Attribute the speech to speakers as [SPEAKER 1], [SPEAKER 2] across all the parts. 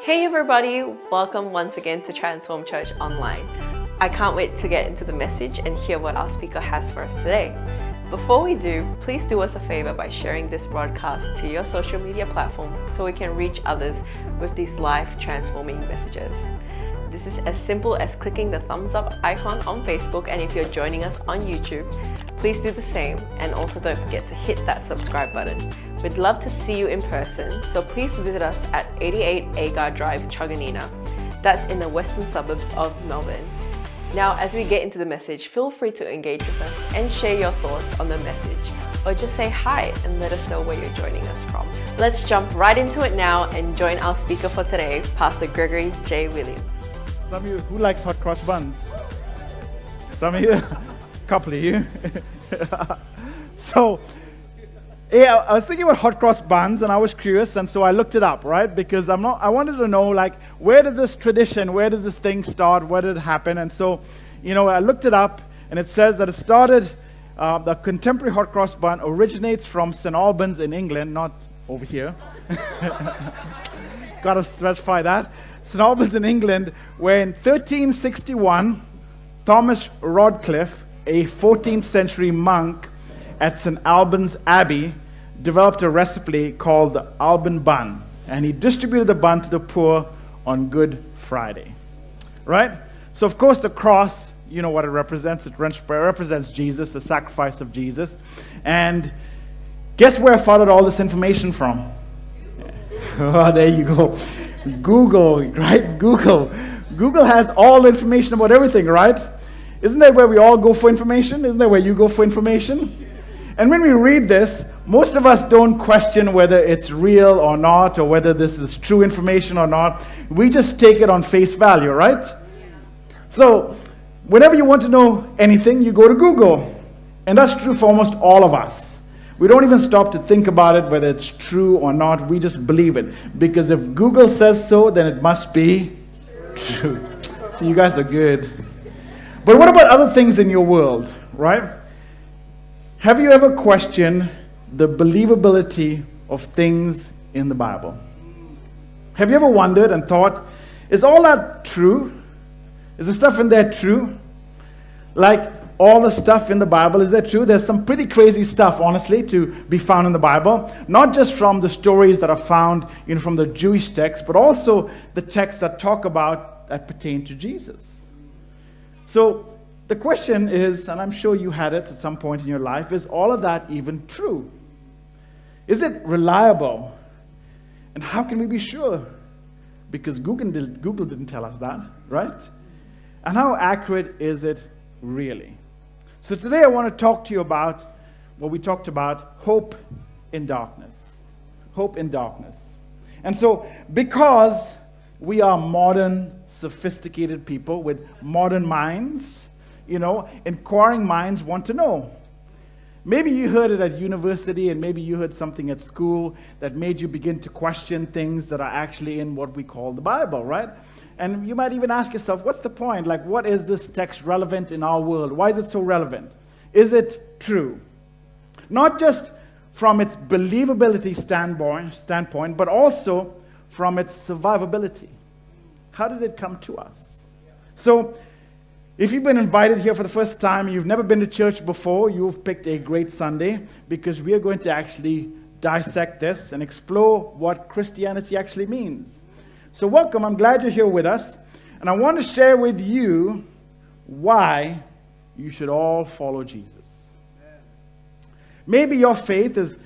[SPEAKER 1] Hey everybody, welcome once again to Transform Church Online. I can't wait to get into the message and hear what our speaker has for us today. Before we do, please do us a favor by sharing this broadcast to your social media platform so we can reach others with these life-transforming messages. This is as simple as clicking the thumbs up icon on Facebook, and if you're joining us on YouTube, please do the same, and also don't forget to hit that subscribe button. We'd love to see you in person, so please visit us at 88 Agar Drive, Truganina. That's in the western suburbs of Melbourne. Now, as we get into the message, feel free to engage with us and share your thoughts on the message, or just say hi and let us know where you're joining us from. Let's jump right into it now and join our speaker for today, Pastor Gregory J. Williams.
[SPEAKER 2] Some of you, who likes hot cross buns? Some of you, a couple of you. So, yeah, I was thinking about hot cross buns, and I was curious, and so I looked it up, right? Because I wanted to know, like, where did this tradition, where did this thing start, where did it happen? And so, I looked it up, and it says that it started, the contemporary hot cross bun originates from St. Albans in England, not over here. Got to specify that. St. Albans in England, where in 1361, Thomas Rodcliffe, a 14th century monk at St. Albans Abbey, developed a recipe called the Alban bun, and he distributed the bun to the poor on Good Friday. Right? So, of course, the cross, you know what it represents. It represents Jesus, the sacrifice of Jesus. And guess where I followed all this information from? Oh, there you go. Google, right? Google has all the information about everything, right? Isn't that where we all go for information? Isn't that where you go for information? And when we read this, most of us don't question whether it's real or not, or whether this is true information or not. We just take it on face value, right? So, whenever you want to know anything, you go to Google. And that's true for almost all of us. We don't even stop to think about it, whether it's true or not. We just believe it. Because if Google says so, then it must be true. So you guys are good. But what about other things in your world, right? Have you ever questioned the believability of things in the Bible? Have you ever wondered and thought, is all that true? Is the stuff in there true? Like, all the stuff in the Bible, is that true? There's some pretty crazy stuff, honestly, to be found in the Bible. Not just from the stories that are found from the Jewish text, but also the texts that talk about, that pertain to Jesus. So the question is, and I'm sure you had it at some point in your life, is all of that even true? Is it reliable? And how can we be sure? Because Google didn't tell us that, right? And how accurate is it really? So today I want to talk to you about what we talked about, hope in darkness. Hope in darkness. And so because we are modern, sophisticated people with modern minds, inquiring minds want to know. Maybe you heard it at university, and maybe you heard something at school that made you begin to question things that are actually in what we call the Bible, right? And you might even ask yourself, what's the point? Like, what is this text relevant in our world? Why is it so relevant? Is it true? Not just from its believability standpoint, but also from its survivability. How did it come to us? So, if you've been invited here for the first time, and you've never been to church before, you've picked a great Sunday, because we are going to actually dissect this and explore what Christianity actually means. So welcome, I'm glad you're here with us, and I want to share with you why you should all follow Jesus. Maybe your faith is,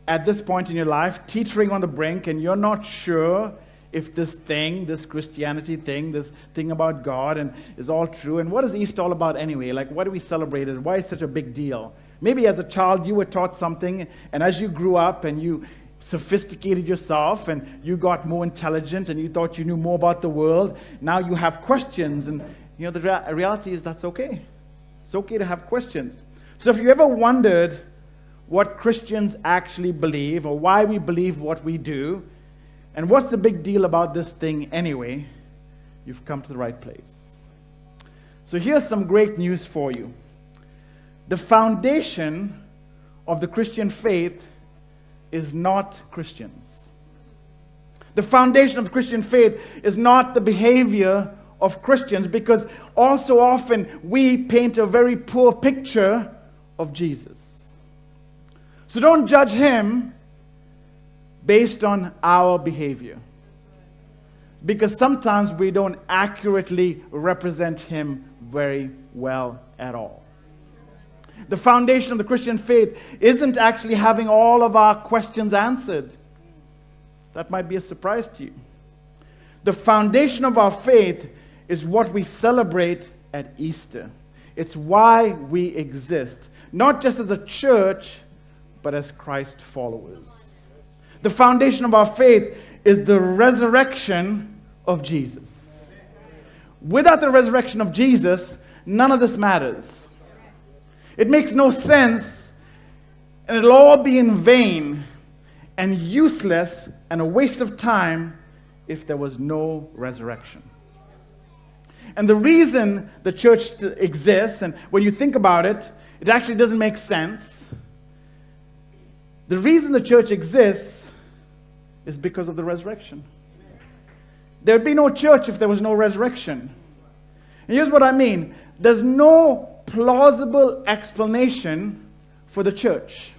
[SPEAKER 2] at this point in your life, teetering on the brink, and you're not sure if this Christianity thing, this thing about God and is all true. And what is Easter all about anyway? Like, why do we celebrate it? Why is it such a big deal? Maybe as a child you were taught something, and as you grew up and you sophisticated yourself and you got more intelligent and you thought you knew more about the world, now you have questions. And the reality is that's okay. It's okay to have questions. So if you ever wondered what Christians actually believe, or why we believe what we do, and what's the big deal about this thing anyway, you've come to the right place. So here's some great news for you. The foundation of the Christian faith is not Christians. The foundation of the Christian faith is not the behavior of Christians, because all so often we paint a very poor picture of Jesus. So don't judge him based on our behavior, because sometimes we don't accurately represent him very well at all. The foundation of the Christian faith isn't actually having all of our questions answered. That might be a surprise to you. The foundation of our faith is what we celebrate at Easter. It's why we exist, not just as a church, but as Christ followers. The foundation of our faith is the resurrection of Jesus. Without the resurrection of Jesus, none of this matters. It makes no sense, and it'll all be in vain and useless and a waste of time if there was no resurrection. And the reason the church exists, and when you think about it, it actually doesn't make sense. The reason the church exists is because of the resurrection. There would be no church if there was no resurrection. And here's what I mean. There's no plausible explanation for the church.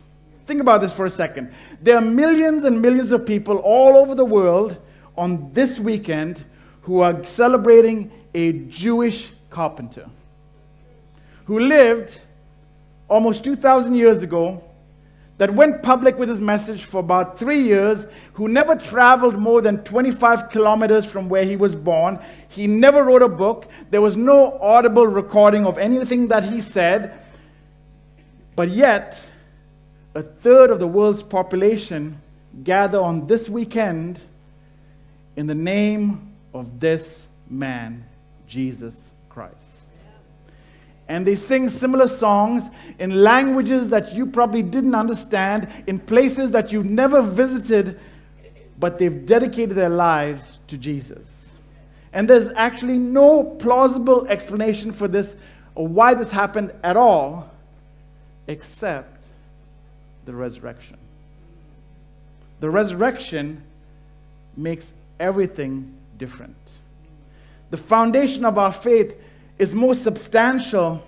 [SPEAKER 2] Think about this for a second. There are millions and millions of people all over the world on this weekend who are celebrating a Jewish carpenter who lived almost 2,000 years ago, that went public with his message for about 3 years, who never traveled more than 25 kilometers from where he was born. He never wrote a book. There was no audible recording of anything that he said. But yet, a third of the world's population gather on this weekend in the name of this man, Jesus Christ. And they sing similar songs in languages that you probably didn't understand, in places that you've never visited, but they've dedicated their lives to Jesus. And there's actually no plausible explanation for this or why this happened at all, except the resurrection. The resurrection makes everything different. The foundation of our faith is more substantial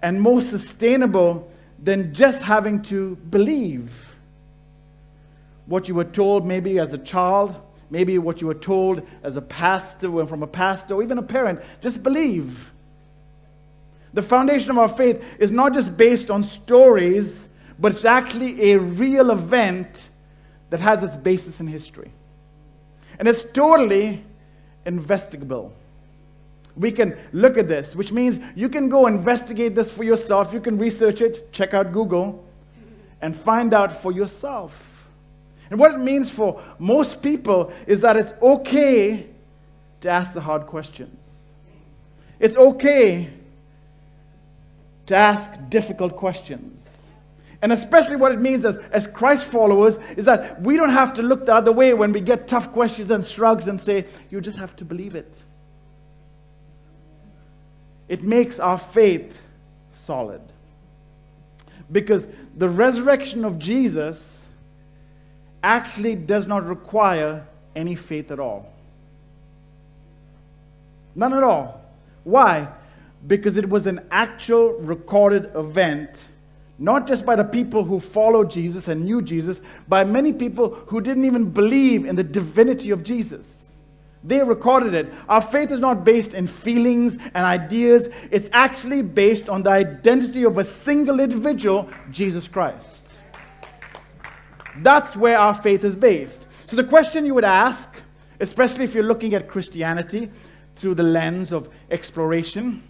[SPEAKER 2] and more sustainable than just having to believe what you were told maybe as a child, maybe what you were told as a pastor, from a pastor, or even a parent. Just believe. The foundation of our faith is not just based on stories, but it's actually a real event that has its basis in history. And it's totally investigable. We can look at this, which means you can go investigate this for yourself. You can research it, check out Google, and find out for yourself. And what it means for most people is that it's okay to ask the hard questions. It's okay to ask difficult questions. And especially what it means as Christ followers is that we don't have to look the other way when we get tough questions and shrugs and say, you just have to believe it. It makes our faith solid. Because the resurrection of Jesus actually does not require any faith at all. None at all. Why? Because it was an actual recorded event, not just by the people who followed Jesus and knew Jesus, by many people who didn't even believe in the divinity of Jesus. They recorded it. Our faith is not based in feelings and ideas. It's actually based on the identity of a single individual, Jesus Christ. That's where our faith is based. So the question you would ask, especially if you're looking at Christianity through the lens of exploration,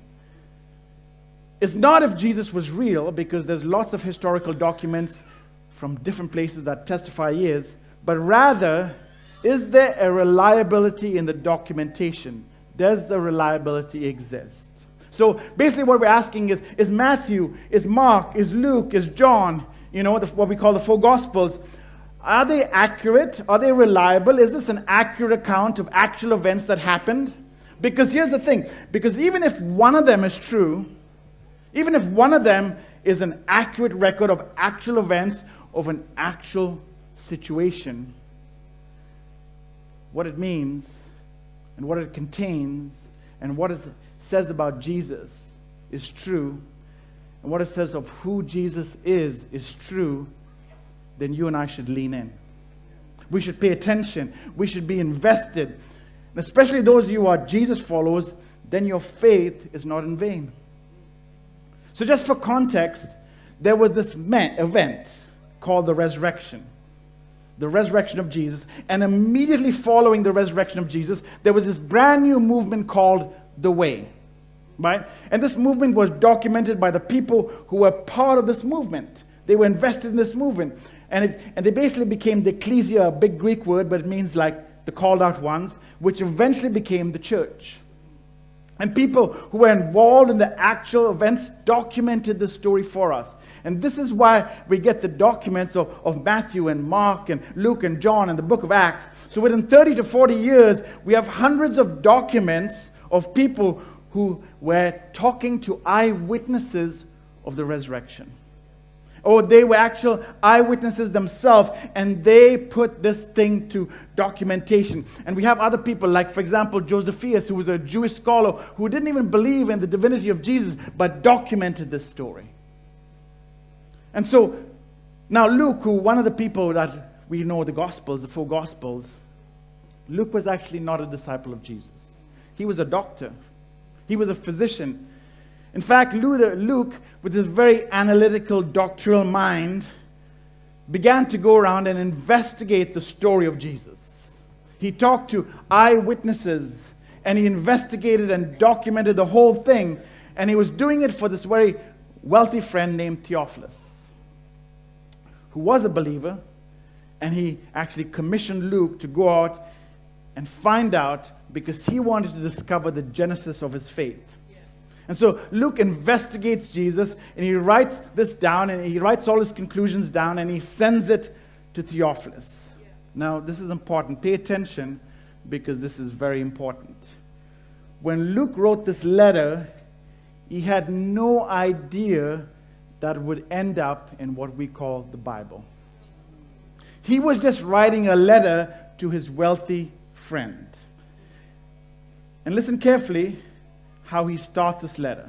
[SPEAKER 2] is not if Jesus was real, because there's lots of historical documents from different places that testify he is, but rather, is there a reliability in the documentation? Does the reliability exist? So basically what we're asking is Matthew, is Mark, is Luke, is John, what we call the four Gospels, are they accurate? Are they reliable? Is this an accurate account of actual events that happened? Because here's the thing, because even if one of them is true, even if one of them is an accurate record of actual events, of an actual situation, what it means and what it contains and what it says about Jesus is true, and what it says of who Jesus is true, then you and I should lean in. We should pay attention. We should be invested. And especially those of you who are Jesus followers, then your faith is not in vain. So just for context, there was this event called the resurrection. The resurrection of Jesus. And immediately following the resurrection of Jesus, there was this brand new movement called the Way. Right? And this movement was documented by the people who were part of this movement. They were invested in this movement. And they basically became the ecclesia, a big Greek word, but it means like the called out ones, which eventually became the church. And people who were involved in the actual events documented the story for us. And this is why we get the documents of Matthew and Mark and Luke and John and the book of Acts. So within 30 to 40 years, we have hundreds of documents of people who were talking to eyewitnesses of the resurrection. Or they were actual eyewitnesses themselves, and they put this thing to documentation. And we have other people, like, for example, Josephus, who was a Jewish scholar who didn't even believe in the divinity of Jesus, but documented this story. And so, now Luke, who one of the people that we know the Gospels, the 4 Gospels, Luke was actually not a disciple of Jesus. He was a doctor. He was a physician. In fact, Luke, with his very analytical, doctoral mind, began to go around and investigate the story of Jesus. He talked to eyewitnesses, and he investigated and documented the whole thing, and he was doing it for this very wealthy friend named Theophilus, who was a believer, and he actually commissioned Luke to go out and find out, because he wanted to discover the genesis of his faith. And so Luke investigates Jesus, and he writes this down, and he writes all his conclusions down, and he sends it to Theophilus. Yeah. Now, this is important. Pay attention, because this is very important. When Luke wrote this letter, he had no idea that it would end up in what we call the Bible. He was just writing a letter to his wealthy friend. And listen carefully how he starts this letter.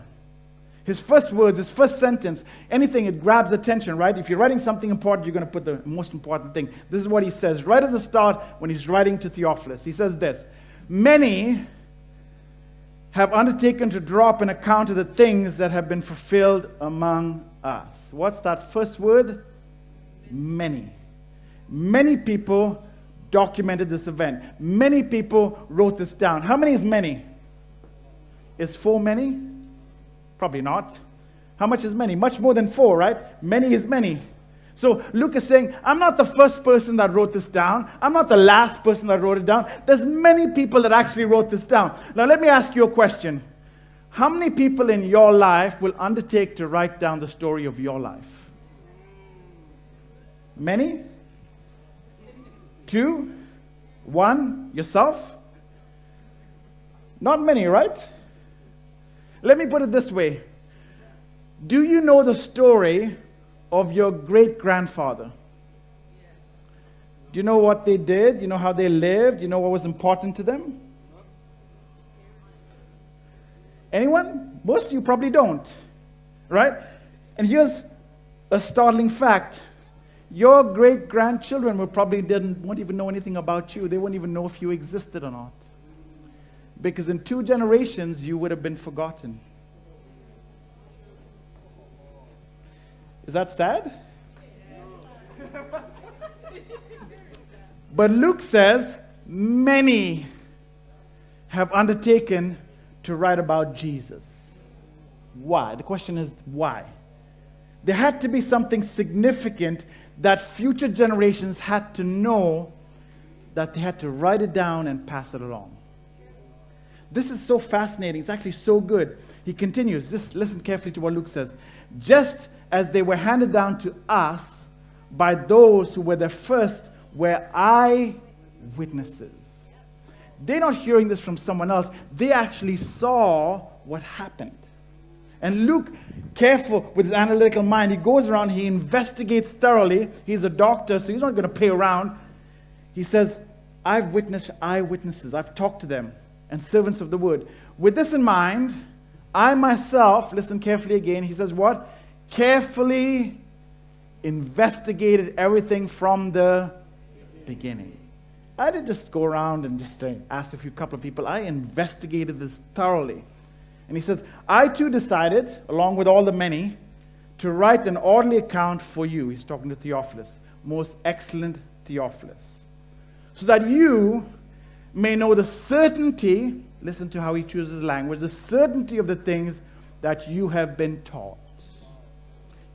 [SPEAKER 2] His first words, his first sentence, anything, it grabs attention, right? If you're writing something important, you're going to put the most important thing. This is what he says right at the start when he's writing to Theophilus. He says this: many have undertaken to draw up an account of the things that have been fulfilled among us. What's that first word? Many. Many people documented this event. Many people wrote this down. How many is many? Is 4 many? Probably not. How much is many? Much more than 4, right? Many is many. So Luke is saying, I'm not the first person that wrote this down. I'm not the last person that wrote it down. There's many people that actually wrote this down. Now let me ask you a question. How many people in your life will undertake to write down the story of your life? Many? 2? 1? Yourself? Not many, right? Let me put it this way. Do you know the story of your great-grandfather? Do you know what they did? You know how they lived? You know what was important to them? Anyone? Most of you probably don't, right? And here's a startling fact. Your great-grandchildren won't even know anything about you. They won't even know if you existed or not. Because in 2 generations, you would have been forgotten. Is that sad? But Luke says, many have undertaken to write about Jesus. Why? The question is, why? There had to be something significant that future generations had to know, that they had to write it down and pass it along. This is so fascinating. It's actually so good. He continues. Just listen carefully to what Luke says. Just as they were handed down to us by those who were the first, were eyewitnesses. They're not hearing this from someone else. They actually saw what happened. And Luke, careful with his analytical mind, he goes around, he investigates thoroughly. He's a doctor, so he's not going to play around. He says, I've witnessed eyewitnesses. I've talked to them, and servants of the word. With this in mind, I myself, listen carefully again, he says what? Carefully investigated everything from the beginning. I didn't just go around and just ask a couple of people. I investigated this thoroughly. And he says, I too decided, along with all the many, to write an orderly account for you. He's talking to Theophilus, most excellent Theophilus, so that you may know the certainty, listen to how he chooses language, the certainty of the things that you have been taught.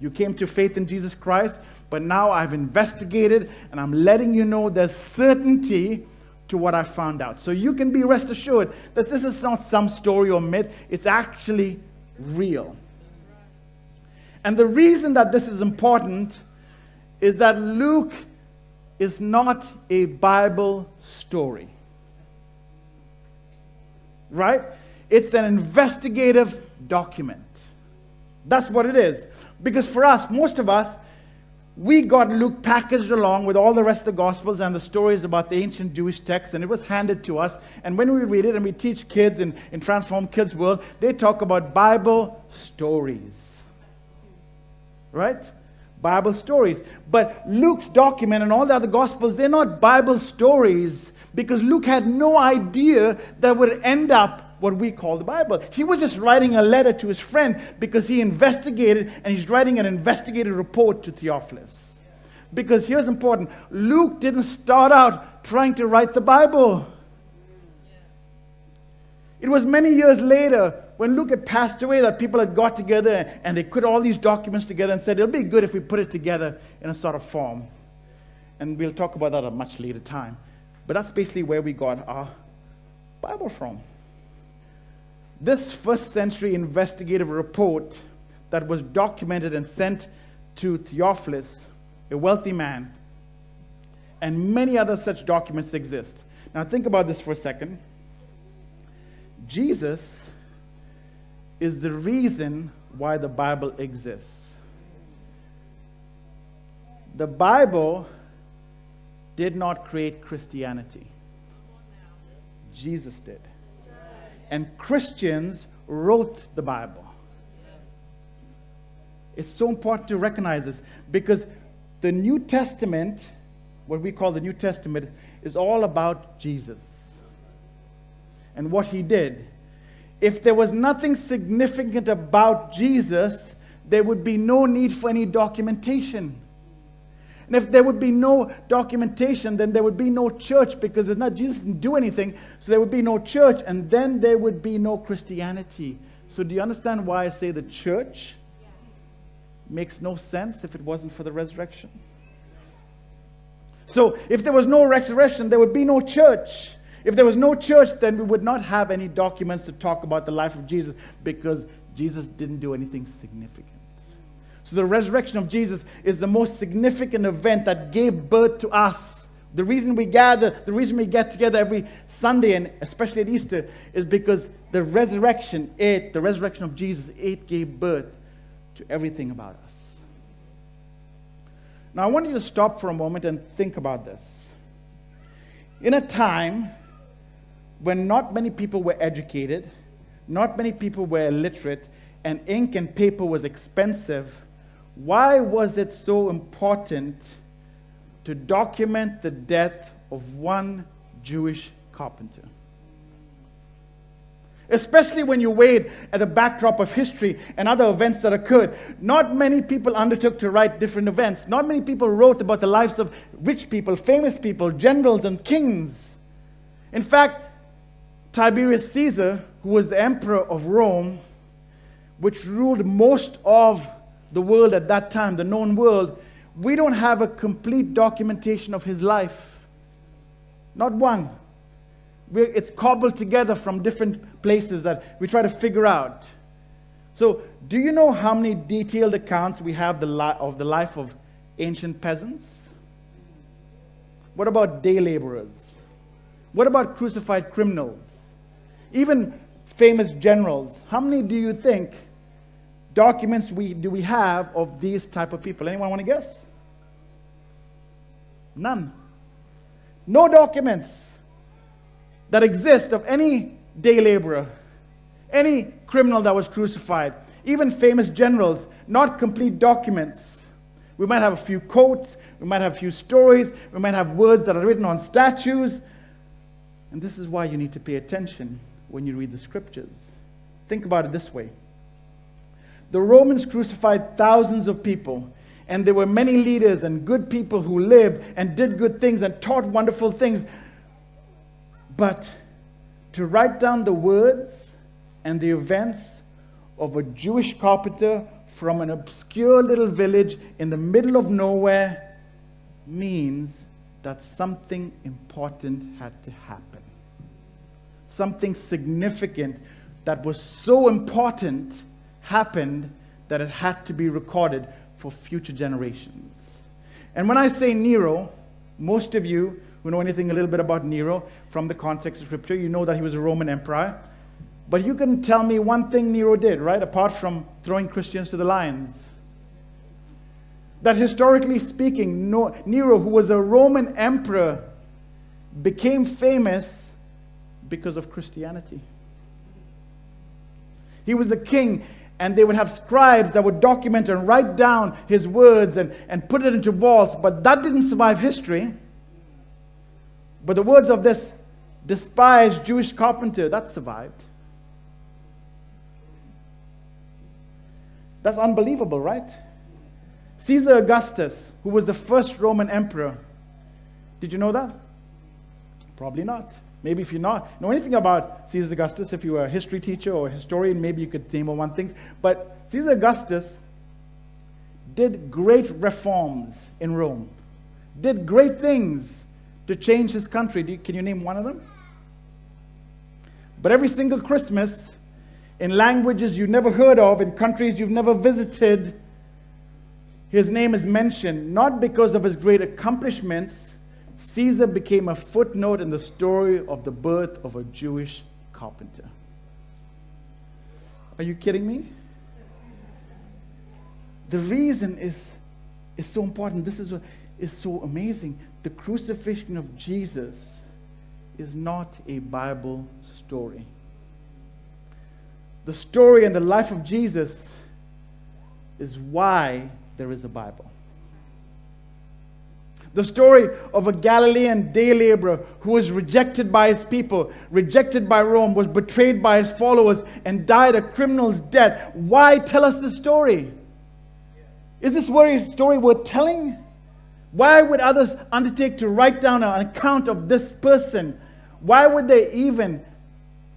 [SPEAKER 2] You came to faith in Jesus Christ, but now I've investigated and I'm letting you know there's certainty to what I found out. So you can be rest assured that this is not some story or myth, it's actually real. And the reason that this is important is that Luke is not a Bible story. Right? It's an investigative document. That's what it is. Because for us, most of us, we got Luke packaged along with all the rest of the Gospels and the stories about the ancient Jewish texts, and it was handed to us. And when we read it and we teach kids in Transform Kids World, they talk about Bible stories. Right? Bible stories. But Luke's document and all the other Gospels, they're not Bible stories because Luke had no idea that would end up what we call the Bible. He was just writing a letter to his friend because he investigated, and he's writing an investigative report to Theophilus. Because here's important, Luke didn't start out trying to write the Bible. It was many years later, when Luke had passed away, that people had got together and they put all these documents together and said, it'll be good if we put it together in a sort of form. And we'll talk about that at a much later time. But that's basically where we got our Bible from. This first century investigative report that was documented and sent to Theophilus, a wealthy man, and many other such documents exist. Now think about this for a second. Jesus is the reason why the Bible exists. The Bible did not create Christianity. Jesus did. And Christians wrote the Bible. It's so important to recognize this because the New Testament, what we call the New Testament, is all about Jesus and what he did. If there was nothing significant about Jesus, there would be no need for any documentation. And if there would be no documentation, then there would be no church because Jesus didn't do anything, so there would be no church, and then there would be no Christianity. So do you understand why I say the church makes no sense if it wasn't for the resurrection? So if there was no resurrection, there would be no church. If there was no church, then we would not have any documents to talk about the life of Jesus because Jesus didn't do anything significant. So the resurrection of Jesus is the most significant event that gave birth to us. The reason we gather, the reason we get together every Sunday, and especially at Easter, is because the resurrection of Jesus, it gave birth to everything about us. Now I want you to stop for a moment and think about this. In a time when not many people were educated, not many people were illiterate, and ink and paper was expensive, why was it so important to document the death of one Jewish carpenter? Especially when you weighed at the backdrop of history and other events that occurred. Not many people undertook to write different events. Not many people wrote about the lives of rich people, famous people, generals, and kings. In fact, Tiberius Caesar, who was the emperor of Rome, which ruled most of the world at that time, the known world, we don't have a complete documentation of his life. Not one. It's cobbled together from different places that we try to figure out. So, do you know how many detailed accounts we have of the life of ancient peasants? What about day laborers? What about crucified criminals? Even famous generals. How many do you think documents do we have of these type of people? Anyone want to guess? None. No documents that exist of any day laborer, any criminal that was crucified, even famous generals, not complete documents. We might have a few quotes, we might have a few stories, we might have words that are written on statues. And this is why you need to pay attention when you read the scriptures. Think about it this way. The Romans crucified thousands of people, and there were many leaders and good people who lived and did good things and taught wonderful things. But to write down the words and the events of a Jewish carpenter from an obscure little village in the middle of nowhere means that something important had to happen. Something significant that was so important happened that it had to be recorded for future generations. And when I say Nero, most of you who know anything a little bit about Nero from the context of Scripture, you know that he was a Roman emperor. But you can tell me one thing Nero did, right? Apart from throwing Christians to the lions. That historically speaking, Nero, who was a Roman emperor, became famous because of Christianity. He was a king, and they would have scribes that would document and write down his words and put it into vaults. But that didn't survive history. But the words of this despised Jewish carpenter, that survived. That's unbelievable, right? Caesar Augustus, who was the first Roman emperor. Did you know that? Probably not. Maybe if you know anything about Caesar Augustus, if you were a history teacher or a historian, maybe you could name one thing. But Caesar Augustus did great reforms in Rome. Did great things to change his country. Can you name one of them? But every single Christmas, in languages you never heard of, in countries you've never visited, his name is mentioned, not because of his great accomplishments. Caesar became a footnote in the story of the birth of a Jewish carpenter. Are you kidding me? The reason is so important. This is what is so amazing. The crucifixion of Jesus is not a Bible story. The story and the life of Jesus is why there is a Bible. The story of a Galilean day laborer who was rejected by his people, rejected by Rome, was betrayed by his followers, and died a criminal's death. Why tell us the story? Is this story worth telling? Why would others undertake to write down an account of this person? Why would they even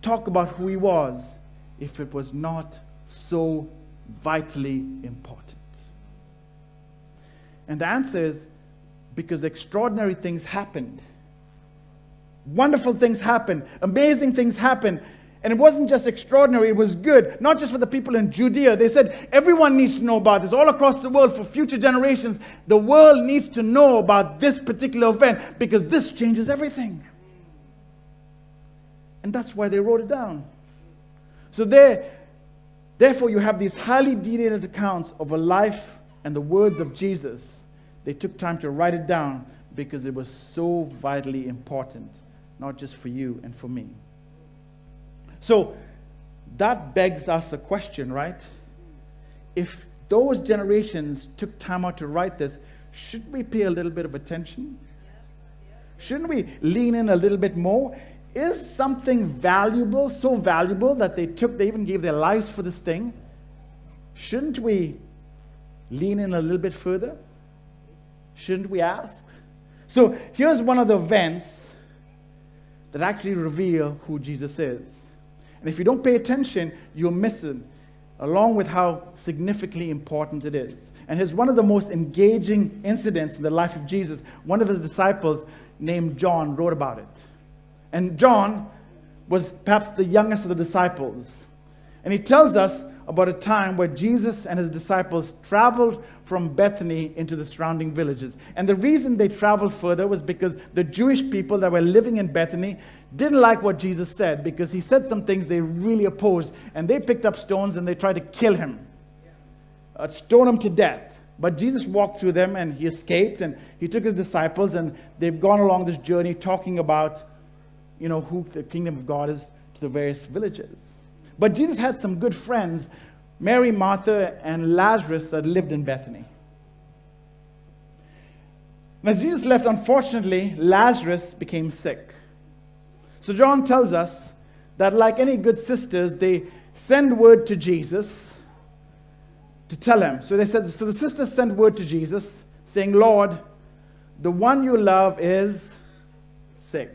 [SPEAKER 2] talk about who he was if it was not so vitally important? And the answer is because extraordinary things happened. Wonderful things happened. Amazing things happened. And it wasn't just extraordinary, it was good. Not just for the people in Judea. They said, everyone needs to know about this. All across the world, for future generations, the world needs to know about this particular event because this changes everything. And that's why they wrote it down. So therefore, you have these highly detailed accounts of a life and the words of Jesus. They took time to write it down because it was so vitally important, not just for you and for me. So that begs us a question, right? If those generations took time out to write this, shouldn't we pay a little bit of attention? Shouldn't we lean in a little bit more? Is something valuable, so valuable that they even gave their lives for this thing? Shouldn't we lean in a little bit further? Shouldn't we ask? So here's one of the events that actually reveal who Jesus is. And if you don't pay attention, you'll miss it, along with how significantly important it is. And here's one of the most engaging incidents in the life of Jesus. One of his disciples named John wrote about it. And John was perhaps the youngest of the disciples. And he tells us about a time where Jesus and his disciples traveled from Bethany into the surrounding villages. And the reason they traveled further was because the Jewish people that were living in Bethany didn't like what Jesus said, because he said some things they really opposed. And they picked up stones and they tried to kill him, stone him to death. But Jesus walked through them and he escaped, and he took his disciples, and they've gone along this journey talking about, who the kingdom of God is to the various villages. But Jesus had some good friends, Mary, Martha, and Lazarus, that lived in Bethany. And as Jesus left, unfortunately, Lazarus became sick. So John tells us that like any good sisters, they send word to Jesus to tell him. So the sisters sent word to Jesus saying, Lord, the one you love is sick.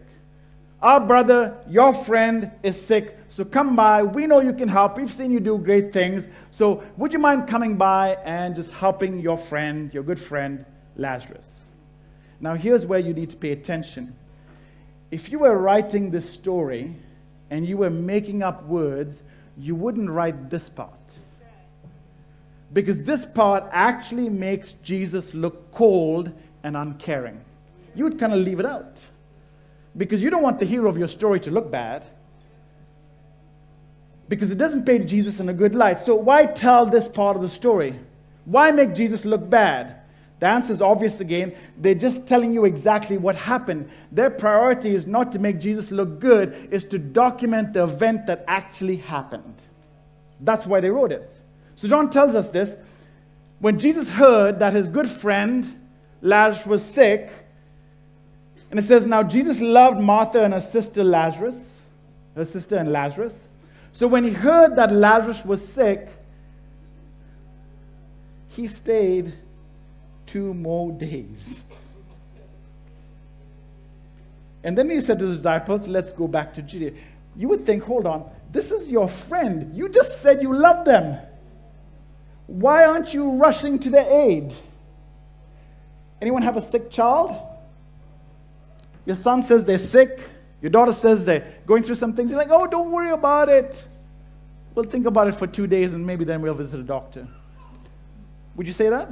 [SPEAKER 2] Our brother, your friend, is sick, so come by. We know you can help. We've seen you do great things. So would you mind coming by and just helping your friend, your good friend, Lazarus? Now here's where you need to pay attention. If you were writing this story and you were making up words, you wouldn't write this part. Because this part actually makes Jesus look cold and uncaring. You would kind of leave it out. Because you don't want the hero of your story to look bad. Because it doesn't paint Jesus in a good light. So why tell this part of the story? Why make Jesus look bad? The answer is obvious again. They're just telling you exactly what happened. Their priority is not to make Jesus look good, it's to document the event that actually happened. That's why they wrote it. So John tells us this. When Jesus heard that his good friend Lazarus was sick, and it says, now Jesus loved Martha and her sister and Lazarus. So when he heard that Lazarus was sick, he stayed 2 more days. And then he said to his disciples, let's go back to Judea. You would think, hold on, this is your friend. You just said you love them. Why aren't you rushing to their aid? Anyone have a sick child? Your son says they're sick. Your daughter says they're going through some things. You're like, oh, don't worry about it. We'll think about it for 2 days and maybe then we'll visit a doctor. Would you say that?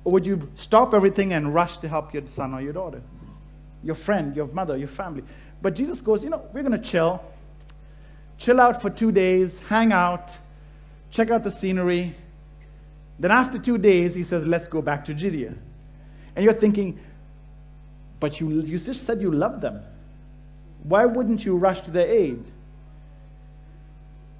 [SPEAKER 2] Or would you stop everything and rush to help your son or your daughter? Your friend, your mother, your family. But Jesus goes, we're going to chill. Chill out for 2 days, hang out, check out the scenery. Then after 2 days, he says, let's go back to Judea. And you're thinking, but you just said you loved them. Why wouldn't you rush to their aid?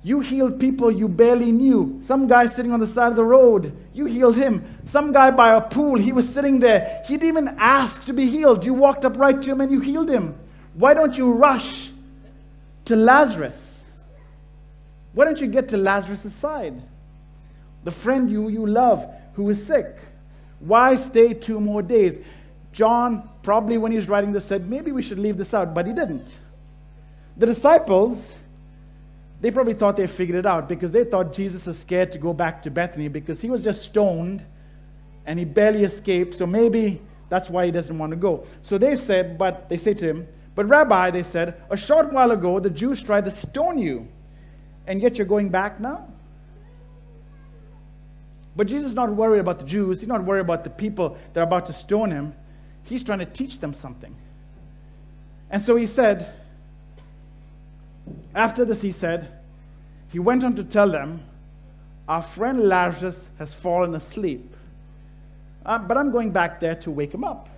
[SPEAKER 2] You healed people you barely knew. Some guy sitting on the side of the road, you healed him. Some guy by a pool, he was sitting there. He didn't even ask to be healed. You walked up right to him and you healed him. Why don't you rush to Lazarus? Why don't you get to Lazarus' side? The friend you love who is sick. Why stay 2 more days? John, probably when he was writing this, said, maybe we should leave this out, but he didn't. The disciples, they probably thought they figured it out because they thought Jesus is scared to go back to Bethany because he was just stoned and he barely escaped, so maybe that's why he doesn't want to go. So they say to him, but Rabbi, they said, a short while ago the Jews tried to stone you, and yet you're going back now? But Jesus is not worried about the Jews. He's not worried about the people that are about to stone him. He's trying to teach them something. And so he said, after this he went on to tell them, our friend Lazarus has fallen asleep. But I'm going back there to wake him up.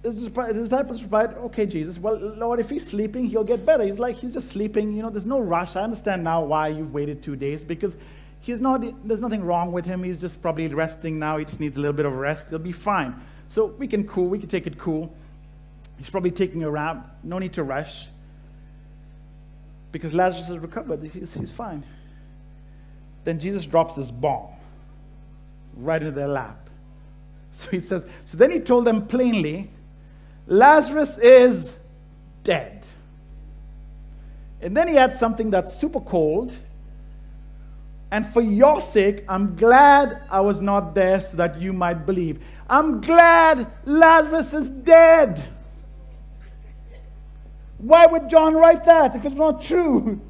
[SPEAKER 2] The disciples replied, okay, Jesus, well, Lord, if he's sleeping, he'll get better. He's just sleeping. There's no rush. I understand now why you've waited 2 days, because there's nothing wrong with him. He's just probably resting now. He just needs a little bit of rest. He'll be fine. So we can take it cool. He's probably taking a nap. No need to rush. Because Lazarus has recovered. He's fine. Then Jesus drops this bomb right into their lap. So he says, so then he told them plainly, Lazarus is dead. And then he had something that's super cold. And for your sake, I'm glad I was not there so that you might believe. I'm glad Lazarus is dead. Why would John write that if it's not true?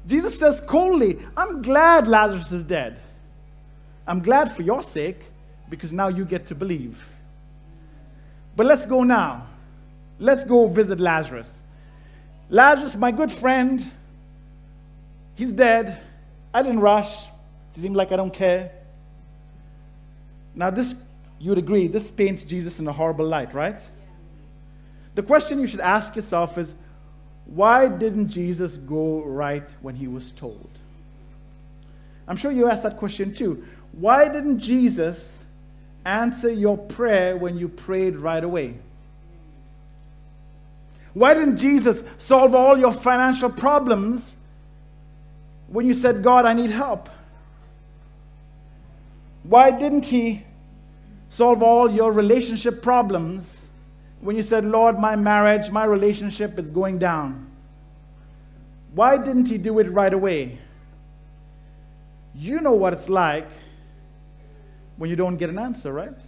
[SPEAKER 2] Jesus says coldly, I'm glad Lazarus is dead. I'm glad for your sake because now you get to believe. But let's go now. Let's go visit Lazarus. Lazarus, my good friend, he's dead. I didn't rush. It seems like I don't care. Now this, you'd agree, this paints Jesus in a horrible light, right? The question you should ask yourself is, why didn't Jesus go right when he was told? I'm sure you asked that question too. Why didn't Jesus answer your prayer when you prayed right away? Why didn't Jesus solve all your financial problems when you said, God, I need help? Why didn't he solve all your relationship problems when you said, Lord, my marriage, my relationship is going down? Why didn't he do it right away? You know what it's like when you don't get an answer, right?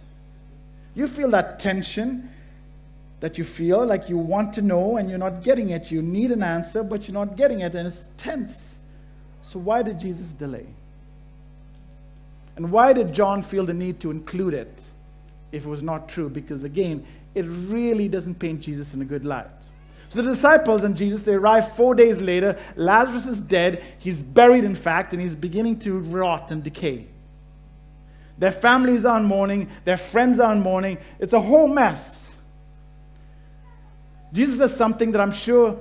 [SPEAKER 2] You feel that tension that you feel like you want to know and you're not getting it. You need an answer, but you're not getting it, and it's tense. So why did Jesus delay? And why did John feel the need to include it if it was not true? Because again, it really doesn't paint Jesus in a good light. So the disciples and Jesus, they arrive 4 days later. Lazarus is dead. He's buried, in fact, and he's beginning to rot and decay. Their families are in mourning. Their friends are in mourning. It's a whole mess. Jesus does something that I'm sure,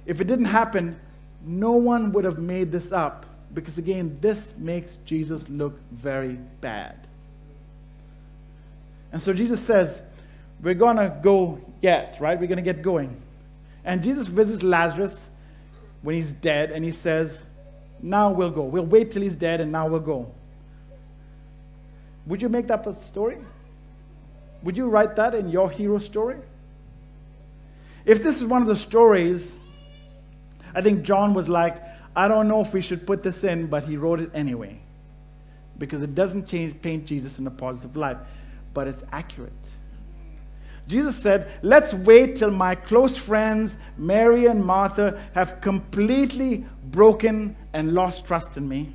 [SPEAKER 2] if it didn't happen, no one would have made this up. Because again, this makes Jesus look very bad. And so Jesus says, we're going to go yet, right? We're going to get going. And Jesus visits Lazarus when he's dead, and he says, now we'll go. We'll wait till he's dead, and now we'll go. Would you make that a story? Would you write that in your hero story? If this is one of the stories, I think John was like, I don't know if we should put this in, but he wrote it anyway. Because it doesn't paint Jesus in a positive light, but it's accurate. Jesus said, let's wait till my close friends, Mary and Martha, have completely broken and lost trust in me.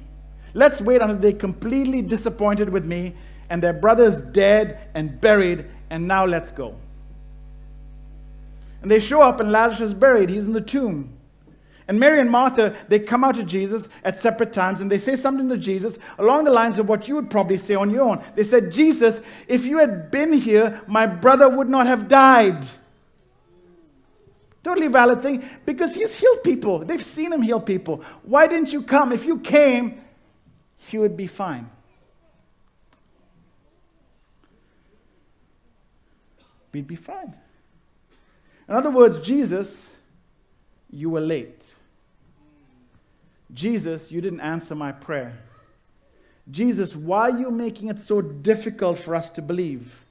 [SPEAKER 2] Let's wait until they're completely disappointed with me and their brother is dead and buried, and now let's go. And they show up and Lazarus is buried. He's in the tomb. And Mary and Martha, they come out to Jesus at separate times and they say something to Jesus along the lines of what you would probably say on your own. They said, Jesus, if you had been here, my brother would not have died. Totally valid thing, because he's healed people. They've seen him heal people. Why didn't you come? If you came, he would be fine. We'd be fine. In other words, Jesus, you were late. Jesus, you didn't answer my prayer. Jesus, why are you making it so difficult for us to believe?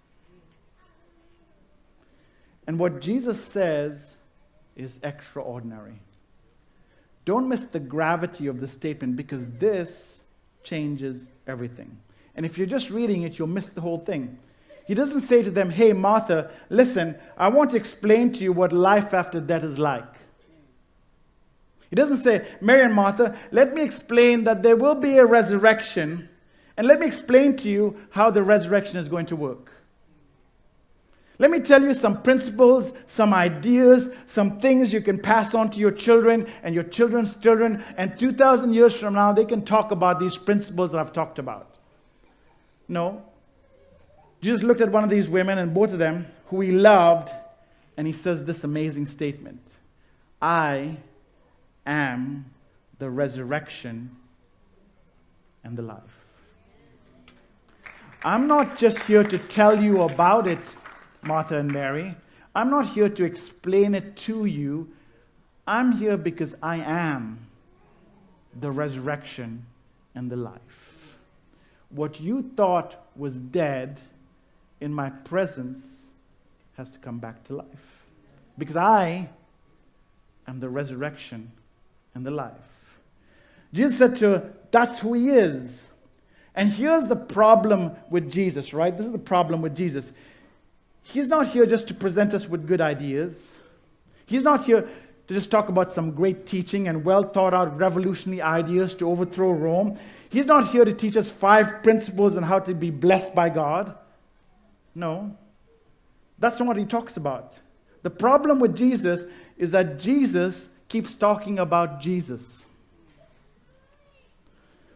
[SPEAKER 2] And what Jesus says is extraordinary. Don't miss the gravity of the statement, because this changes everything. And if you're just reading it, you'll miss the whole thing. He doesn't say to them, hey, Martha, listen, I want to explain to you what life after death is like. He doesn't say, Mary and Martha, let me explain that there will be a resurrection, and let me explain to you how the resurrection is going to work. Let me tell you some principles, some ideas, some things you can pass on to your children and your children's children, and 2,000 years from now, they can talk about these principles that I've talked about. No. Jesus looked at one of these women, and both of them, who he loved, and he says this amazing statement. I am the resurrection and the life. I'm not just here to tell you about it, Martha and Mary. I'm not here to explain it to you. I'm here because I am the resurrection and the life. What you thought was dead in my presence has to come back to life. Because I am the resurrection and the life. Jesus said to her, that's who he is. And here's the problem with Jesus, right? This is the problem with Jesus. He's not here just to present us with good ideas. He's not here to just talk about some great teaching and well thought out revolutionary ideas to overthrow Rome. He's not here to teach us 5 principles on how to be blessed by God. No, that's not what he talks about. The problem with Jesus is that Jesus keeps talking about Jesus.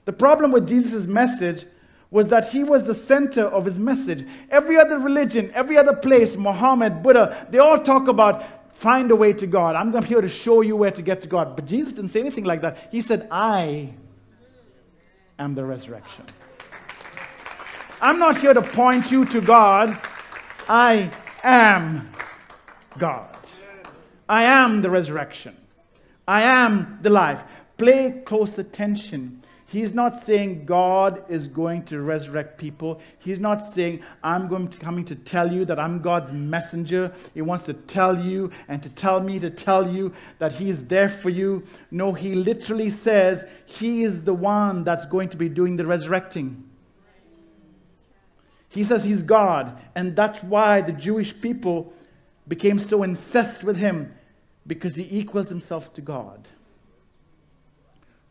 [SPEAKER 2] The problem with Jesus' message was that he was the center of his message. Every other religion, every other place, Muhammad, Buddha, they all talk about find a way to God. I'm here to show you where to get to God. But Jesus didn't say anything like that. He said, I am the resurrection. I'm not here to point you to God. I am God. I am the resurrection. I am the life. Pay close attention. He's not saying God is going to resurrect people. He's not saying coming to tell you that I'm God's messenger. He wants to tell you and to tell me to tell you that he is there for you. No, he literally says he is the one that's going to be doing the resurrecting. He says he's God, and that's why the Jewish people became so incensed with him, because he equals himself to God.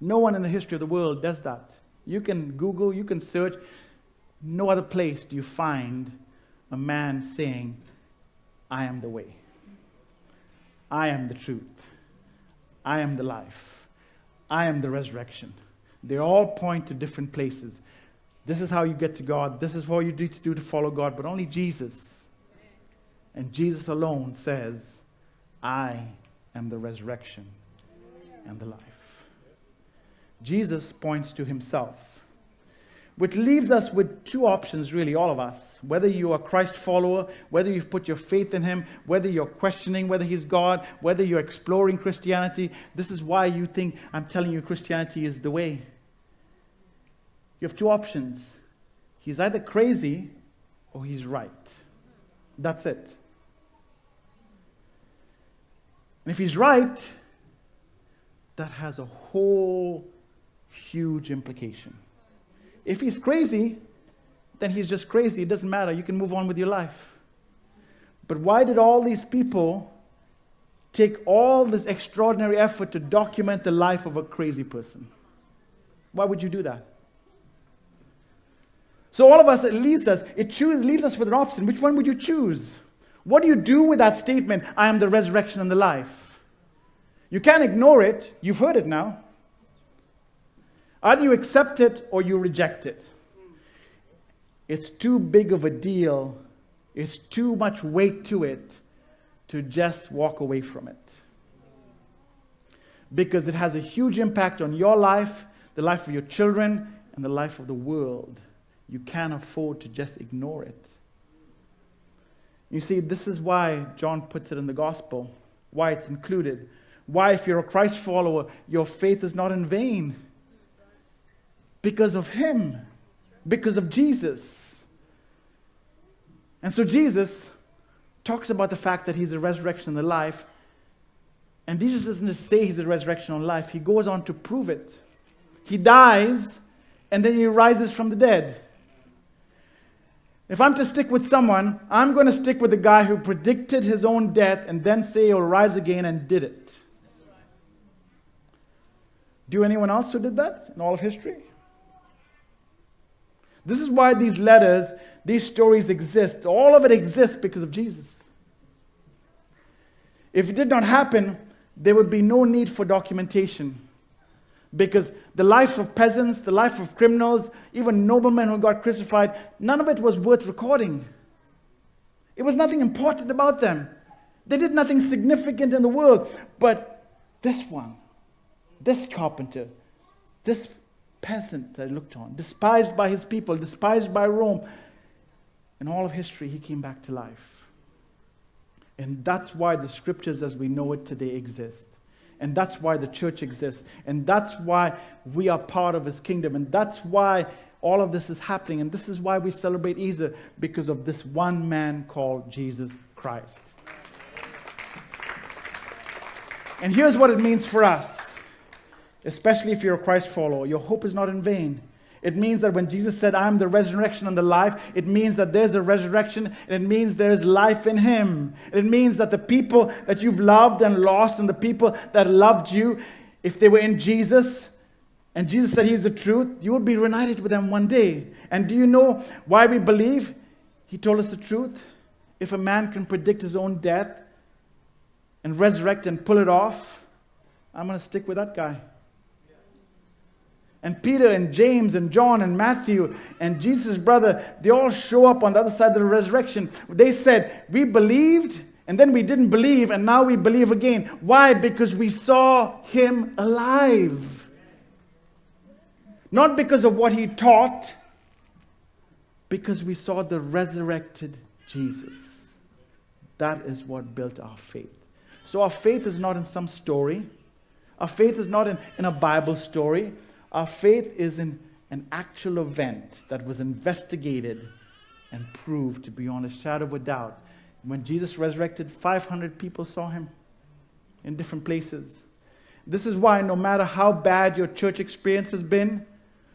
[SPEAKER 2] No one in the history of the world does that. You can Google, you can search. No other place do you find a man saying, I am the way. I am the truth. I am the life. I am the resurrection. They all point to different places. This is how you get to God. This is what you need to do to follow God. But only Jesus, and Jesus alone, says, I am the resurrection and the life. Jesus points to himself, which leaves us with two options, really, all of us. Whether you are a Christ follower, whether you've put your faith in him, whether you're questioning whether he's God, whether you're exploring Christianity. This is why you think I'm telling you Christianity is the way. You have two options. He's either crazy or he's right. That's it. And if he's right, that has a whole huge implication. If he's crazy, then he's just crazy. It doesn't matter. You can move on with your life. But why did all these people take all this extraordinary effort to document the life of a crazy person? Why would you do that? So all of us, it leaves us with an option. Which one would you choose? What do you do with that statement, I am the resurrection and the life? You can't ignore it. You've heard it now. Either you accept it or you reject it. It's too big of a deal. It's too much weight to it to just walk away from it. Because it has a huge impact on your life, the life of your children, and the life of the world. You can't afford to just ignore it. You see, this is why John puts it in the gospel, why it's included. Why, if you're a Christ follower, your faith is not in vain. Because of him. Because of Jesus. And so Jesus talks about the fact that he's the resurrection and the life. And Jesus doesn't just say he's the resurrection and life. He goes on to prove it. He dies, and then he rises from the dead. If I'm to stick with someone, I'm going to stick with the guy who predicted his own death and then say he'll rise again and did it. Do anyone else who did that in all of history? This is why these letters, these stories exist. All of it exists because of Jesus. If it did not happen, there would be no need for documentation. Because the life of peasants, the life of criminals, even noblemen who got crucified, none of it was worth recording. It was nothing important about them. They did nothing significant in the world. But this one, this carpenter, this peasant that I looked on, despised by his people, despised by Rome, in all of history, he came back to life. And that's why the scriptures as we know it today exist. And that's why the church exists. And that's why we are part of his kingdom. And that's why all of this is happening. And this is why we celebrate Easter, because of this one man called Jesus Christ. And here's what it means for us, especially if you're a Christ follower. Your hope is not in vain. It means that when Jesus said, I am the resurrection and the life, it means that there's a resurrection, and it means there's life in him. It means that the people that you've loved and lost, and the people that loved you, if they were in Jesus, and Jesus said he's the truth, you will be reunited with them one day. And do you know why we believe he told us the truth? If a man can predict his own death and resurrect and pull it off, I'm going to stick with that guy. And Peter and James and John and Matthew and Jesus' brother, they all show up on the other side of the resurrection. They said, we believed, and then we didn't believe, and now we believe again. Why? Because we saw him alive. Not because of what he taught, because we saw the resurrected Jesus. That is what built our faith. So our faith is not in some story. Our faith is not in a Bible story. Our faith is in an actual event that was investigated and proved to be beyond a shadow of a doubt. When Jesus resurrected, 500 people saw him in different places. This is why no matter how bad your church experience has been,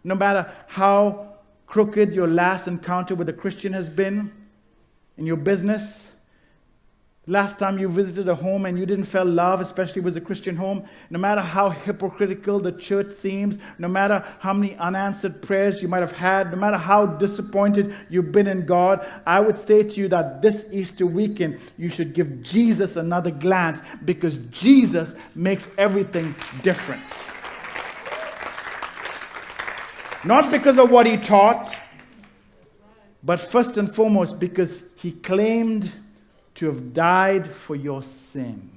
[SPEAKER 2] no matter how crooked your last encounter with a Christian has been in your business, last time you visited a home and you didn't feel love, especially if it was a Christian home, no matter how hypocritical the church seems, no matter how many unanswered prayers you might have had, no matter how disappointed you've been in God, I would say to you that this Easter weekend, you should give Jesus another glance, because Jesus makes everything different. Not because of what he taught, but first and foremost because he claimed to have died for your sin.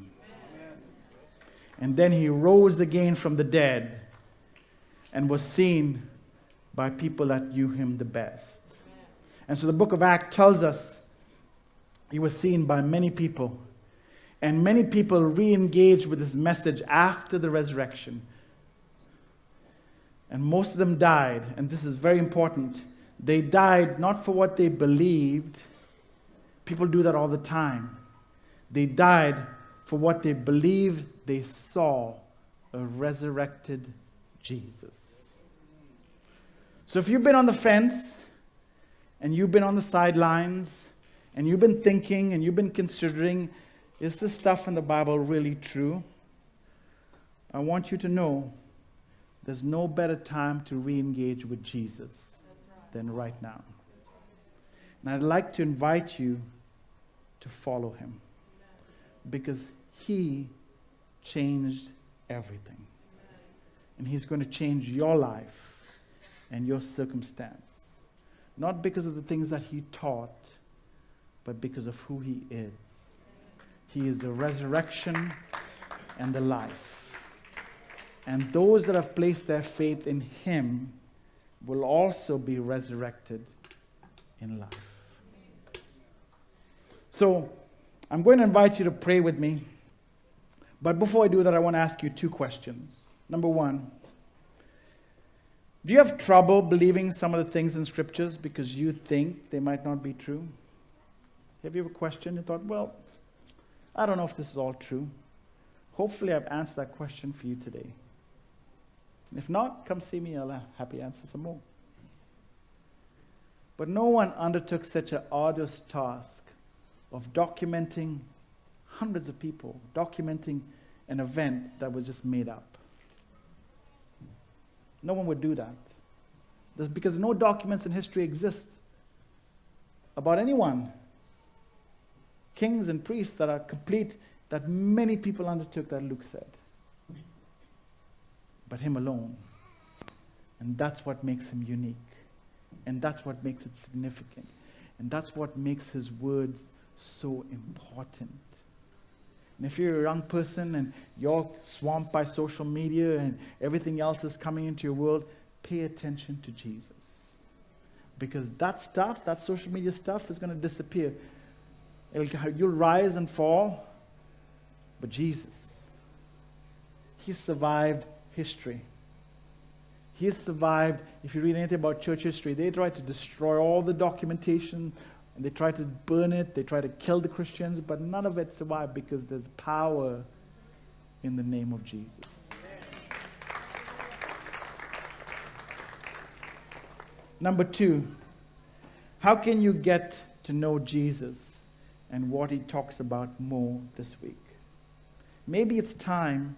[SPEAKER 2] And then he rose again from the dead and was seen by people that knew him the best. And so the book of Acts tells us he was seen by many people. And many people re-engaged with his message after the resurrection. And most of them died, and this is very important. They died not for what they believed. People do that all the time. They died for what they believed they saw, a resurrected Jesus. So if you've been on the fence, and you've been on the sidelines, and you've been thinking, and you've been considering, is this stuff in the Bible really true? I want you to know there's no better time to re-engage with Jesus than right now. And I'd like to invite you to follow him, because he changed everything. And he's going to change your life and your circumstance. Not because of the things that he taught, but because of who he is. He is the resurrection and the life. And those that have placed their faith in him will also be resurrected in life. So, I'm going to invite you to pray with me. But before I do that, I want to ask you two questions. Number one, do you have trouble believing some of the things in scriptures because you think they might not be true? Have you ever questioned and thought, well, I don't know if this is all true? Hopefully I've answered that question for you today. If not, come see me. I'll happy answer some more. But no one undertook such an arduous task of documenting hundreds of people, documenting an event that was just made up. No one would do that. That's because no documents in history exist about anyone. Kings and priests that are complete, that many people undertook, that Luke said. But him alone. And that's what makes him unique. And that's what makes it significant. And that's what makes his words so important. And if you're a young person and you're swamped by social media and everything else is coming into your world, pay attention to Jesus. Because that stuff, that social media stuff, is going to disappear. You'll rise and fall, but Jesus, he survived history. He survived. If you read anything about church history, they tried to destroy all the documentation, and they tried to burn it, they tried to kill the Christians, but none of it survived because there's power in the name of Jesus. Number two, how can you get to know Jesus and what he talks about more this week? Maybe it's time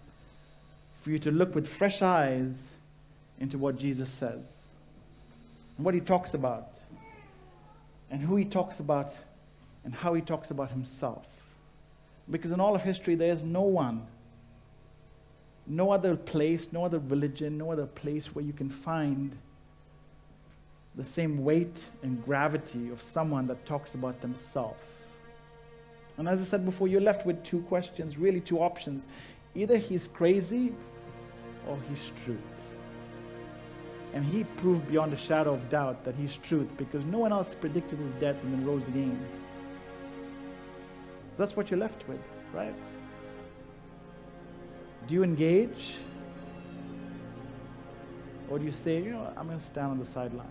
[SPEAKER 2] for you to look with fresh eyes into what Jesus says and what he talks about and who he talks about and how he talks about himself. Because in all of history, there is no one no other place, no other religion, no other place where you can find the same weight and gravity of someone that talks about themselves. And as I said before, you're left with two questions, really two options. Either he's crazy or he's truth. And he proved beyond a shadow of doubt that he's truth, because no one else predicted his death and then rose again. So that's what you're left with, right? Do you engage? Or do you say, I'm going to stand on the sidelines?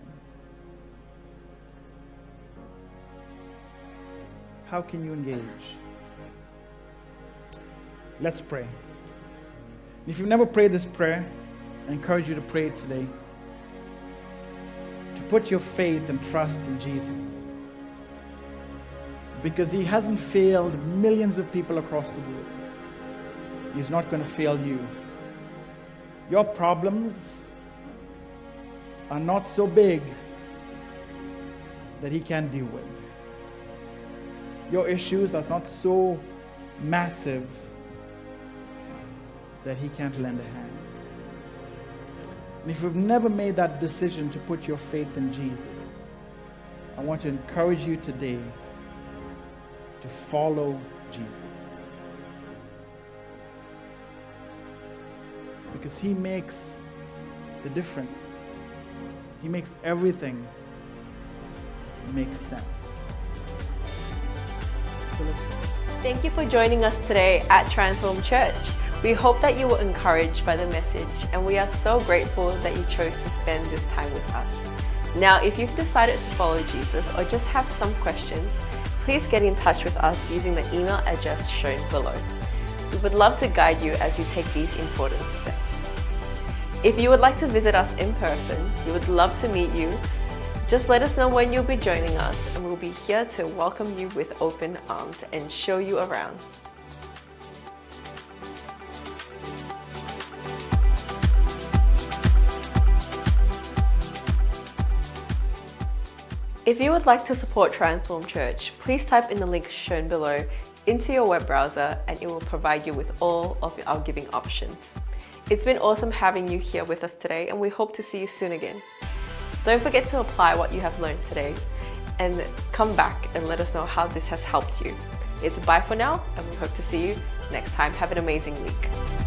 [SPEAKER 2] How can you engage? Let's pray. If you've never prayed this prayer, I encourage you to pray it today. To put your faith and trust in Jesus. Because he hasn't failed millions of people across the world. He's not going to fail you. Your problems are not so big that he can't deal with. Your issues are not so massive that he can't lend a hand. And if you've never made that decision to put your faith in Jesus, I want to encourage you today to follow Jesus. Because he makes the difference. He makes everything make sense. So let's go.
[SPEAKER 1] Thank you for joining us today at Transform Church. We hope that you were encouraged by the message, and we are so grateful that you chose to spend this time with us. Now, if you've decided to follow Jesus or just have some questions, please get in touch with us using the email address shown below. We would love to guide you as you take these important steps. If you would like to visit us in person, we would love to meet you. Just let us know when you'll be joining us, and we'll be here to welcome you with open arms and show you around. If you would like to support Transform Church, please type in the link shown below into your web browser, and it will provide you with all of our giving options. It's been awesome having you here with us today, and we hope to see you soon again. Don't forget to apply what you have learned today and come back and let us know how this has helped you. It's bye for now, and we hope to see you next time. Have an amazing week.